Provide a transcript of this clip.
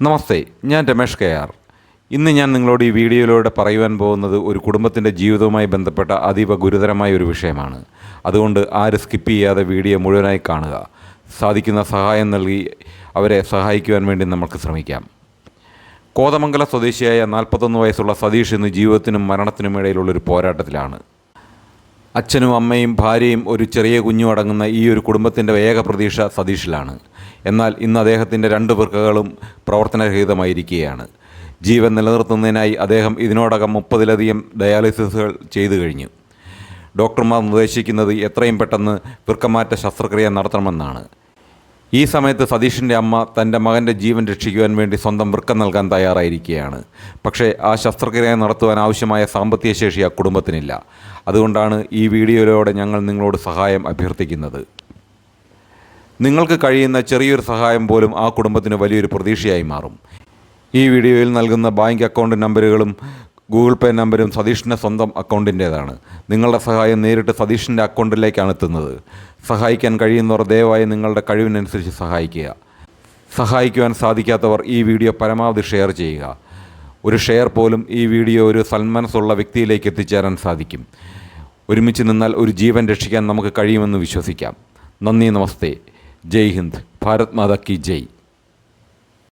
നമസ്തേ, ഞാൻ രമേഷ് കെ.ആർ. ഇന്ന് ഞാൻ നിങ്ങളോട് ഈ വീഡിയോയിലൂടെ പറയുവാൻ പോകുന്നത് ഒരു കുടുംബത്തിൻ്റെ ജീവിതവുമായി ബന്ധപ്പെട്ട അതീവ ഗുരുതരമായ ഒരു വിഷയമാണ്. അതുകൊണ്ട് ആരും സ്കിപ്പ് ചെയ്യാതെ വീഡിയോ മുഴുവനായി കാണുക. സാധിക്കുന്ന സഹായം നൽകി അവരെ സഹായിക്കുവാൻ വേണ്ടി നമുക്ക് ശ്രമിക്കാം. കോതമംഗലം സ്വദേശിയായ 41 വയസ്സുള്ള സതീഷ് ഇന്ന് ജീവിതത്തിനും മരണത്തിനും ഇടയിലുള്ളൊരു പോരാട്ടത്തിലാണ്. അച്ഛനും അമ്മയും ഭാര്യയും ഒരു ചെറിയ കുഞ്ഞും അടങ്ങുന്ന ഈ ഒരു കുടുംബത്തിൻ്റെ ഏക പ്രതീക്ഷ സതീഷിലാണ്. എന്നാൽ ഇന്ന് അദ്ദേഹത്തിൻ്റെ 2 വൃക്കകളും പ്രവർത്തനരഹിതമായിരിക്കുകയാണ്. ജീവൻ നിലനിർത്തുന്നതിനായി അദ്ദേഹം ഇതിനോടകം 30-ലധികം ഡയാലിസിസുകൾ ചെയ്തു കഴിഞ്ഞു. ഡോക്ടർമാർ നിർദ്ദേശിക്കുന്നത് എത്രയും പെട്ടെന്ന് വൃക്കമാറ്റ ശസ്ത്രക്രിയ നടത്തണമെന്നാണ്. ഈ സമയത്ത് സതീഷിൻ്റെ അമ്മ തൻ്റെ മകൻ്റെ ജീവൻ രക്ഷിക്കുവാൻ വേണ്ടി സ്വന്തം വൃക്ക നൽകാൻ തയ്യാറായിരിക്കുകയാണ്. പക്ഷേ ആ ശസ്ത്രക്രിയ നടത്തുവാൻ ആവശ്യമായ സാമ്പത്തിക ശേഷി ആ കുടുംബത്തിനില്ല. അതുകൊണ്ടാണ് ഈ വീഡിയോയിലൂടെ ഞങ്ങൾ നിങ്ങളോട് സഹായം അഭ്യർത്ഥിക്കുന്നത്. നിങ്ങൾക്ക് കഴിയുന്ന ചെറിയൊരു സഹായം പോലും ആ കുടുംബത്തിന് വലിയൊരു പ്രതീക്ഷയായി മാറും. ഈ വീഡിയോയിൽ നൽകുന്ന ബാങ്ക് അക്കൗണ്ട് നമ്പറുകളും ഗൂഗിൾ പേ നമ്പരും സതീഷിൻ്റെ സ്വന്തം അക്കൗണ്ടിൻ്റേതാണ്. നിങ്ങളുടെ സഹായം നേരിട്ട് സതീഷിൻ്റെ അക്കൗണ്ടിലേക്കാണ് എത്തുന്നത്. സഹായിക്കാൻ കഴിയുന്നവർ ദയവായി നിങ്ങളുടെ കഴിവിനനുസരിച്ച് സഹായിക്കുക. സഹായിക്കുവാൻ സാധിക്കാത്തവർ ഈ വീഡിയോ പരമാവധി ഷെയർ ചെയ്യുക. ഒരു ഷെയർ പോലും ഈ വീഡിയോ ഒരു സന്മനസ്സുള്ള വ്യക്തിയിലേക്ക് എത്തിച്ചേരാൻ സാധിക്കും. ഒരുമിച്ച് നിന്നാൽ ഒരു ജീവൻ രക്ഷിക്കാൻ നമുക്ക് കഴിയുമെന്ന് വിശ്വസിക്കാം. നന്ദി, നമസ്തേ, ജയ് ഹിന്ദ്, ഭാരത് മാതാ കി ജയ്.